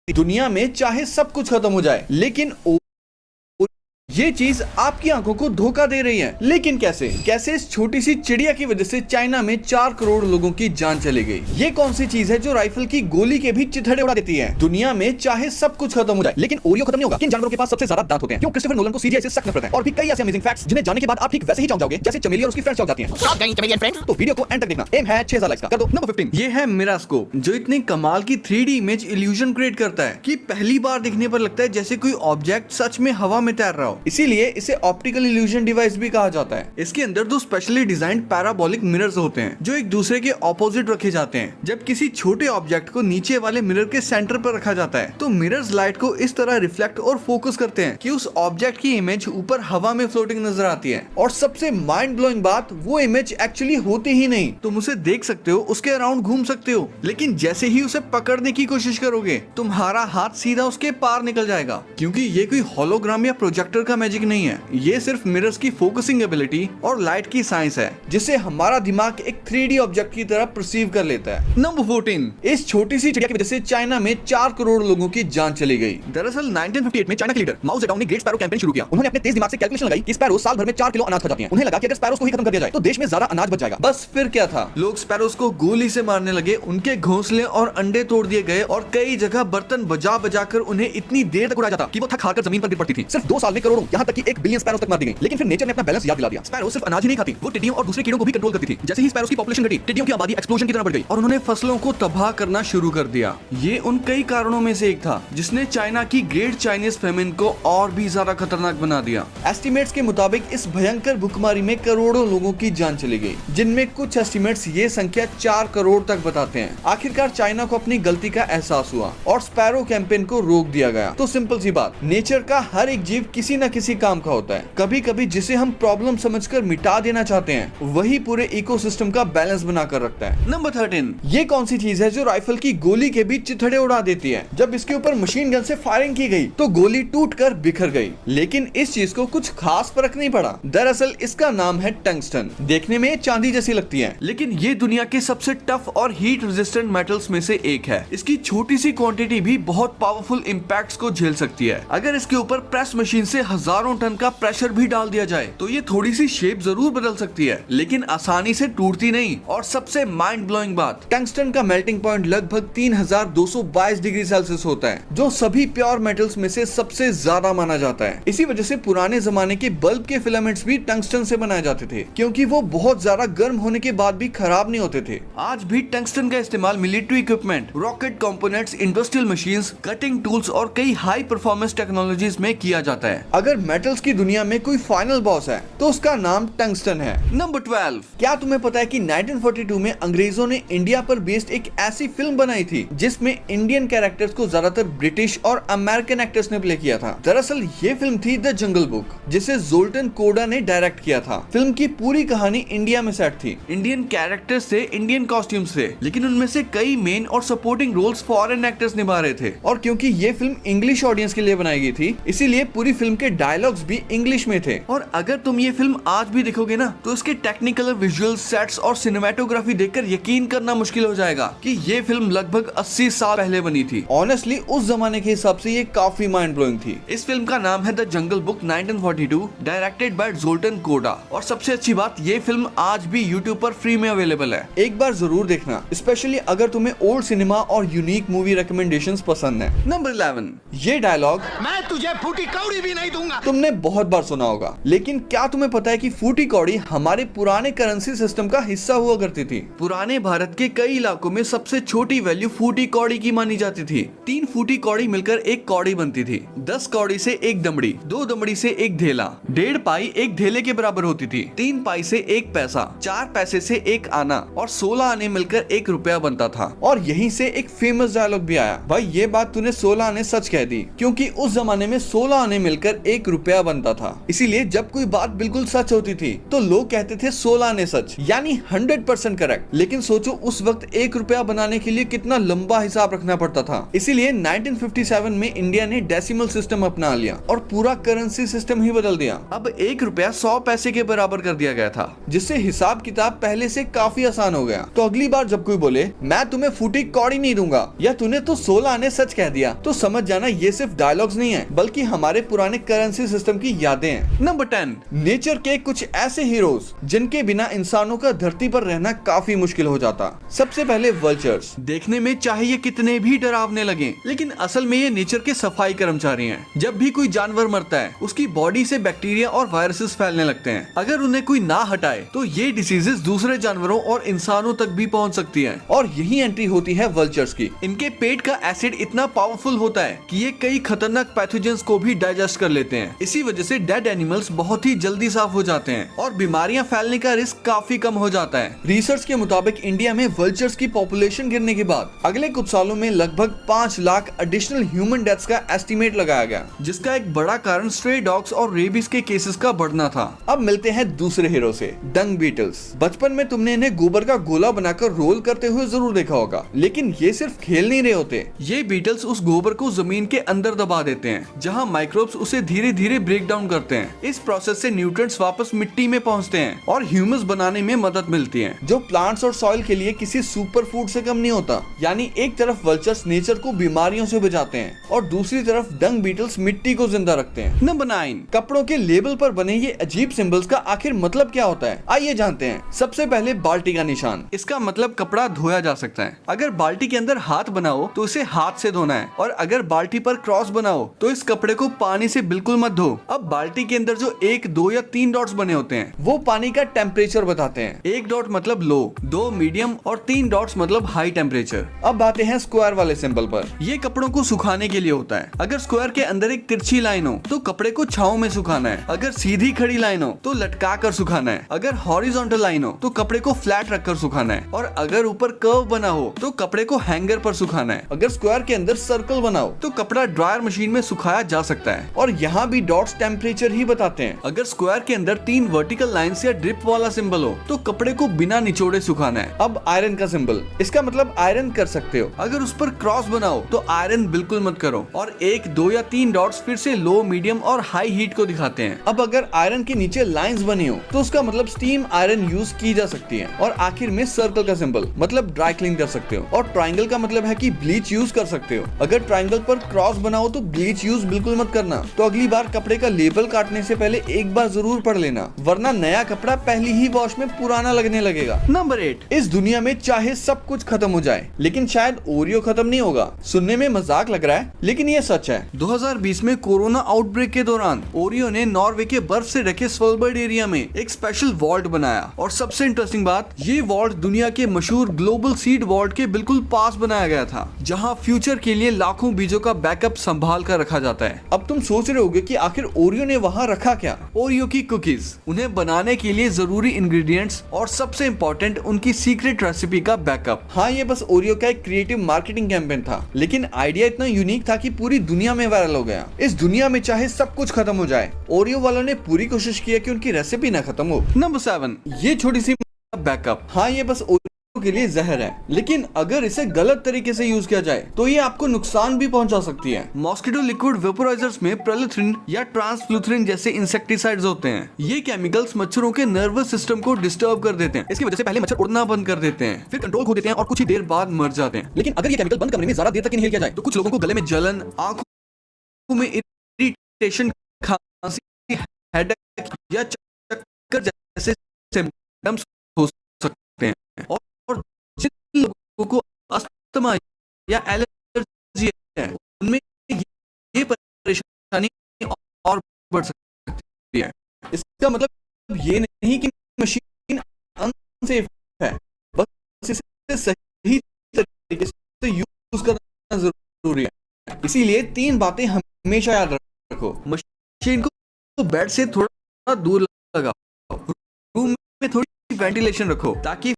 दुनिया में चाहे सब कुछ खत्म हो जाए, लेकिन ये चीज आपकी आंखों को धोखा दे रही है। लेकिन कैसे इस छोटी सी चिड़िया की वजह से चाइना में 4 करोड़ लोगों की जान चली गई। ये कौन सी चीज है जो राइफल की गोली के भी चिथड़े उड़ा देती है? दुनिया में चाहे सब कुछ खत्म हो जाए, लेकिन ओरियो खत्म नहीं होगा। किन जानवरों के पास सबसे ज्यादा दांत होते हैं? क्यों क्रिस्टोफर नोलन को सीजीआई से सख्त नफरत है? और भी कई ऐसे अमेजिंग फैक्ट्स जिन्हें जानने के बाद आप ठीक वैसे ही चौंक जाओगे जैसे चमेली और उसकी फ्रेंड्स चौंक जाती हैं। तो वीडियो को एंड तक देखना। एम है 6000 लाइक्स का। कर दो। नंबर 15 ये है मिरास्कोप, जो इतनी कमाल की 3D इमेज इल्यूजन क्रिएट करता है कि पहली बार देखने पर लगता है जैसे कोई ऑब्जेक्ट सच में हवा में तैर रहा हो। इसीलिए इसे ऑप्टिकल इल्यूजन डिवाइस भी कहा जाता है। इसके अंदर 2 स्पेशली डिजाइंड पैराबोलिक मिरर्स होते हैं जो एक दूसरे के ऑपोजिट रखे जाते हैं। जब किसी छोटे ऑब्जेक्ट को नीचे वाले मिरर के सेंटर पर रखा जाता है तो मिरर्स लाइट को इस तरह रिफ्लेक्ट और फोकस करते हैं कि उस ऑब्जेक्ट की इमेज ऊपर हवा में फ्लोटिंग नजर आती है। और सबसे माइंड ब्लोइंग बात, वो इमेज एक्चुअली होती ही नहीं। तुम उसे देख सकते हो, उसके अराउंड घूम सकते हो, लेकिन जैसे ही उसे पकड़ने की कोशिश करोगे तुम्हारा हाथ सीधा उसके पार निकल जाएगा। क्योंकि ये कोई होलोग्राम या प्रोजेक्टर का मैजिक नहीं है, ये सिर्फ मिरर्स की फोकसिंग एबिलिटी और लाइट की साइंस है जिसे हमारा दिमाग एक 3D ऑब्जेक्ट की तरह परसीव कर लेता है। नंबर 14 इस छोटी सी चिड़िया की वजह से चाइना में 4 करोड़ लोगों की जान चली गई। दरअसल 1958 में चाइना के लीडर माओ जेडोंग ने ग्रेट स्पैरो कैंपेन शुरू किया। उन्होंने अपने तेज दिमाग से कैलकुलेशन लगाई कि स्पैरो साल भर में 4 किलो अनाज खा जाती हैं। उन्हें लगा कि अगर स्पैरोस को ही खत्म कर दिया जाए तो देश में ज्यादा अनाज बच जाएगा। बस फिर क्या था, लोग स्पैरोस को गोली से मारने लगे, उनके घोंसले और अंडे तोड़ दिए गए और कई जगह बर्तन बजा कर उन्हें इतनी देर तक उड़ाया जाता कि वो थक हार कर जमीन पर गिर पड़ती थी। सिर्फ 2 साल में करोड़ों, यहाँ तक कि 1 बिलियन स्पैरोस तक मार दी गई। लेकिन फिर नेचर ने अपना बैलेंस याद दिला दिया। स्पैरो सिर्फ अनाज ही नहीं खाती, वो टिड्डियों और दूसरे कीड़ों को भी कंट्रोल करती थी। जैसे ही स्पैरोस की पॉपुलेशन घटी, टिड्डियों की आबादी एक्सप्लोजन की तरह बढ़ गई और उन्होंने फसलों को तबाह करना शुरू कर दिया। ये उन कई कारणों में से एक था जिसने चाइना की ग्रेट चाइनीज फेमिन को और भी ज्यादा खतरनाक बना दिया। एस्टिमेट्स के मुताबिक इस भयंकर भुखमरी में करोड़ों लोगों की जान चली गई, जिनमें कुछ एस्टिमेट्स ये संख्या 4 करोड़ तक बताते हैं। आखिरकार चाइना को अपनी गलती का एहसास हुआ और स्पैरो कैंपेन को रोक दिया गया। तो सिंपल सी बात, नेचर का हर एक जीव किसी न किसी काम का होता है। कभी कभी जिसे हम प्रॉब्लम समझकर मिटा देना चाहते हैं, वही पूरे इकोसिस्टम का बैलेंस बनाकर रखता है। नंबर 13 ये कौन सी चीज है जो राइफल की गोली के भी चिथड़े उड़ा देती है? जब इसके ऊपर मशीन गन से फायरिंग की गई तो गोली टूटकर बिखर गई, लेकिन इस चीज को कुछ खास फर्क नहीं पड़ा। दरअसल इसका नाम है टंगस्टन। देखने में चांदी जैसी लगती है, लेकिन ये दुनिया के सबसे टफ और हीट रेजिस्टेंट मेटल्स में से एक है। इसकी छोटी सी क्वांटिटी भी बहुत पावरफुल इम्पैक्ट्स को झेल सकती है। अगर इसके ऊपर प्रेस मशीन से हजारों टन का प्रेशर भी डाल दिया जाए तो ये थोड़ी सी शेप जरूर बदल सकती है, लेकिन आसानी से टूटती नहीं। और सबसे माइंड ब्लोइंग बात, टंगस्टन का मेल्टिंग पॉइंट लगभग 3222 डिग्री सेल्सियस होता है, जो सभी प्योर मेटल्स में से सबसे ज्यादा माना जाता है। इसी वजह से पुराने जमाने के बल्ब के फिलामेंट्स भी टंगस्टन से बनाए जाते थे, क्योंकि वो बहुत ज्यादा गर्म होने के बाद भी खराब नहीं होते थे। आज भी टंगस्टन का इस्तेमाल military equipment, rocket components, industrial machines, cutting tools और कई हाई परफॉर्मेंस टेक्नोलॉजीज में किया जाता है। अगर मेटल्स की दुनिया में कोई फाइनल बॉस है तो उसका नाम टंगस्टन है। नंबर 12 क्या तुम्हें पता है कि 1942 में अंग्रेजों ने इंडिया पर बेस्ड एक ऐसी फिल्म बनाई थी जिसमें इंडियन कैरेक्टर्स को ज्यादातर ब्रिटिश और अमेरिकन एक्टर्स ने प्ले किया था? दरअसल ये फिल्म थी द जंगल बुक, जिसे जोल्टन कोडा ने डायरेक्ट किया था। फिल्म की पूरी कहानी इंडिया में सेट थी, इंडियन कैरेक्टर्स थे, इंडियन कॉस्ट्यूम्स थे, लेकिन उनमें से कई मेन और सपोर्टिंग रोल्स फॉरेन एक्टर्स निभा रहे थे। और क्योंकि ये फिल्म इंग्लिश ऑडियंस के लिए बनाई गई थी, इसीलिए पूरी फिल्म के डायलॉग्स भी इंग्लिश में थे। और अगर तुम ये फिल्म आज भी देखोगे ना, तो इसके टेक्निकल, विजुअल, सेट्स और सिनेमेटोग्राफी देखकर यकीन करना मुश्किल हो जाएगा कि ये फिल्म लगभग 80 साल पहले बनी थी। ऑनेस्टली उस जमाने के हिसाब से ये काफी माइंड ब्लोइंग थी। इस फिल्म का नाम है the Jungle Book 1942, directed by Zoltan Korda. और सबसे अच्छी बात, ये फिल्म आज भी यूट्यूब पर फ्री में अवेलेबल है। एक बार जरूर देखना, स्पेशली अगर तुम्हें ओल्ड सिनेमा और यूनिक मूवी रिकमेंडेशंस पसंद है। नंबर 11 ये डायलॉग, मैं तुझे फूटी कौड़ी भी नहीं दूंगा, तुमने बहुत बार सुना होगा, लेकिन क्या तुम्हें पता है कि फूटी कौड़ी हमारे पुराने करेंसी सिस्टम का हिस्सा हुआ करती थी? पुराने भारत के कई इलाकों में सबसे छोटी वैल्यू फूटी कौड़ी की मानी जाती थी। 3 फूटी कौड़ी मिलकर एक कौड़ी बनती थी। 10 कौड़ी से एक दमड़ी, 2 दमड़ी से एक ढेला, 1.5 पाई एक ढेले के बराबर होती थी, 3 पाई से एक पैसा, 4 पैसे से एक आना और 16 आने मिलकर 1 रुपया बनता था। और यहीं से एक फेमस डायलॉग भी आया, भाई ये बात तूने 16 आने सच कह दी, क्योंकि उस जमाने में 16 आने मिलकर 1 रुपया बनता था। इसीलिए जब कोई बात बिल्कुल सच होती थी तो लोग कहते थे 16 आने सच, यानी 100% करेक्ट। लेकिन सोचो उस वक्त 1 रुपया बनाने के लिए कितना लंबा हिसाब रखना पड़ता था। इसीलिए 1957 में इंडिया ने डेसिमल सिस्टम अपना लिया और पूरा करेंसी सिस्टम ही बदल दिया। अब 1 रुपया 100 पैसे के बराबर कर दिया गया था, जिससे हिसाब किताब पहले से काफी आसान हो गया। तो अगली बार जब कोई बोले मैं तुम्हें फूटी कौड़ी नहीं दूंगा या तूने तो 16 आने सच कह दिया, तो समझ जाना ये सिर्फ डायलॉग्स नहीं है, बल्कि हमारे पुराने करेंसी सिस्टम की यादें हैं। नंबर 10, नेचर के कुछ ऐसे हीरोज जिनके बिना इंसानों का धरती पर रहना काफी मुश्किल हो जाता। सबसे पहले वल्चर्स। देखने में चाहे ये कितने भी डरावने लगे, लेकिन असल में ये नेचर के सफाई कर्मचारी हैं। जब भी कोई जानवर मरता है उसकी बॉडी से बैक्टीरिया और वायरसेस फैलने लगते हैं। अगर उन्हें कोई ना हटाए तो ये डिसीजेस दूसरे जानवरों और इंसानों तक भी पहुंच सकती है, और यही एंट्री होती है वल्चर्स की। इनके पेट का एसिड इतना पावरफुल होता है कि ये कई खतरनाक पैथोजेंस को भी डाइजेस्ट कर लेते हैं। इसी वजह से डेड एनिमल्स बहुत ही जल्दी साफ हो जाते हैं और बीमारियां फैलने का रिस्क काफी कम हो जाता है। रिसर्च के मुताबिक इंडिया में वल्चर्स की पॉपुलेशन गिरने के बाद अगले कुछ सालों में लगभग 5 लाख एडिशनल ह्यूमन डेथ्स का एस्टिमेट लगाया गया, जिसका एक बड़ा कारण स्ट्रे डॉग्स और रेबीज के केसेस का बढ़ना था। अब मिलते हैं दूसरे हीरो से, डंग बीटल्स। बचपन में तुमने इन्हें गोबर का गोला बनाकर रोल करते हुए जरूर देखा होगा, लेकिन ये सिर्फ खेल नहीं रहे होते। ये बीटल्स उस गोबर को जमीन के अंदर दबा देते हैं, जहां माइक्रोब्स उसे धीरे धीरे ब्रेक डाउन करते हैं। इस प्रोसेस से न्यूट्रिएंट्स वापस मिट्टी में पहुंचते हैं और ह्यूमस बनाने में मदद मिलती है, जो प्लांट्स और सॉइल के लिए किसी सुपर फूड से कम नहीं होता। यानी एक तरफ वल्चर्स नेचर को बीमारियों से बचाते हैं और दूसरी तरफ डंग बीटल्स मिट्टी को जिंदा रखते हैं। नंबर 9, कपड़ों के लेबल पर बने ये अजीब सिंबल्स का आखिर मतलब क्या होता है, आइए जानते हैं। सबसे पहले बाल्टी का निशान। इसका मतलब कपड़ा धोया जा सकता है। अगर बाल्टी के अंदर हाथ बनाओ तो इसे हाथ से धोना है, और अगर बाल्टी पर क्रॉस बनाओ तो इस कपड़े को पानी से बिल्कुल मत धो। अब बाल्टी के अंदर जो 1, 2 या 3 डॉट्स बने होते हैं वो पानी का टेम्परेचर बताते हैं। 1 डॉट मतलब लो, 2 मीडियम और 3 डॉट्स मतलब हाई टेम्परेचर। अब आते हैं स्क्वायर वाले सिंबल पर। ये कपड़ों को सुखाने के लिए होता है। अगर स्क्वायर के अंदर एक तिरछी लाइन हो तो कपड़े को छांव में सुखाना है। अगर सीधी खड़ी लाइन हो तो लटका कर सुखाना है। अगर हॉरिजॉन्टल लाइन हो तो कपड़े को फ्लैट रखकर सुखाना है, और अगर ऊपर कर्व बना हो तो कपड़े को हैंगर पर सुखाना है। अगर स्क्वायर के अंदर सर्कल बनाओ तो कपड़ा ड्रायर मशीन में सुखाया जा सकता है, और यहाँ भी डॉट्स टेम्परेचर ही बताते हैं। अगर स्क्वायर के अंदर 3 वर्टिकल लाइंस या ड्रिप वाला सिंबल हो तो कपड़े को बिना निचोड़े सुखाना है। अब आयरन का सिंबल, इसका मतलब आयरन कर सकते हो। अगर उस पर क्रॉस बनाओ तो आयरन बिल्कुल मत करो, और 1, 2 या 3 डॉट्स फिर से लो, मीडियम और हाई हीट को दिखाते हैं। अब अगर आयरन के नीचे लाइंस बनी हो तो उसका मतलब स्टीम आयरन यूज की जा सकती है। और आखिर में सर्कल का सिंबल मतलब ड्राई क्लीन कर सकते हो, और ट्रायंगल का मतलब है कि ब्लीच यूज कर सकते हो। अगर ट्रायंगल पर क्रॉस बनाओ तो ब्लीच यूज बिल्कुल मत करना। तो अगली बार कपड़े का लेबल काटने से पहले एक बार जरूर पढ़ लेना, वरना नया कपड़ा पहली ही वॉश में पुराना लगने लगेगा। नंबर 8, इस दुनिया में चाहे सब कुछ खत्म हो जाए लेकिन शायद ओरियो खत्म नहीं होगा। सुनने में मजाक लग रहा है लेकिन ये सच है। 2020 में कोरोना आउटब्रेक के दौरान ओरियो ने नॉर्वे के बर्फ से ढके स्वेलबर्ड एरिया में एक स्पेशल वॉल्ट बनाया, और सबसे इंटरेस्टिंग बात, ये वॉल्ट दुनिया के मशहूर ग्लोबल सीड वॉल्ट के बिल्कुल पास बनाया गया था, जहां फ्यूचर के लिए लाखों बीजों का बैकअप संभाल कर रखा जाता है। अब तुम सोच रहे होगे कि आखिर ओरियो ने वहां रखा क्या? ओरियो की कुकीज, उन्हें बनाने के लिए जरूरी इंग्रेडिएंट्स और सबसे इम्पोर्टेंट उनकी सीक्रेट रेसिपी का बैकअप। हाँ, ये बस ओरियो का एक क्रिएटिव मार्केटिंग कैंपेन था, लेकिन आइडिया इतना यूनिक था कि पूरी दुनिया में वायरल हो गया। इस दुनिया में चाहे सब कुछ खत्म हो जाए, ओरियो वालों ने पूरी कोशिश की कि उनकी रेसिपी ना खत्म हो। नंबर 7, ये छोटी सी बैकअप। हाँ, ये बस ओरियो के लिए जहर है, लेकिन अगर इसे गलत तरीके से यूज किया जाए तो ये आपको नुकसान भी पहुंचा सकती है। मॉस्किटो लिक्विड वेपोराइजर्स में प्रेलिथ्रिन या ट्रांसफ्लूथरिन जैसे इंसेक्टिसाइड्स होते हैं। ये केमिकल्स मच्छरों के नर्वस सिस्टम को डिस्टर्ब कर देते हैं। इसकी वजह से पहले मच्छर उड़ना बंद कर देते हैं, फिर कंट्रोल खो देते हैं और कुछ ही देर बाद मर जाते हैं। लेकिन अगर ये केमिकल बंद कमरे में ज्यादा देर तक इनहेल किया जाए तो कुछ लोगों को गले में जलन, आंखों में इरिटेशन, खांसी, हेडेक या चक्कर जैसे सिम्टम्स हो सकते हैं। और जिन लोगों को अस्थमा या एलर्जी है उनमें ये परेशानी और बढ़ सकती है। इसका मतलब ये नहीं कि मशीन अनसेफ है, बस इसे सही तरीके से यूज करना जरूरी है। इसीलिए 3 बातें हमेशा याद रखो। मशीन को बेड से थोड़ा दूर लगाओ, रूम में थोड़ी वेंटिलेशन रखो ताकि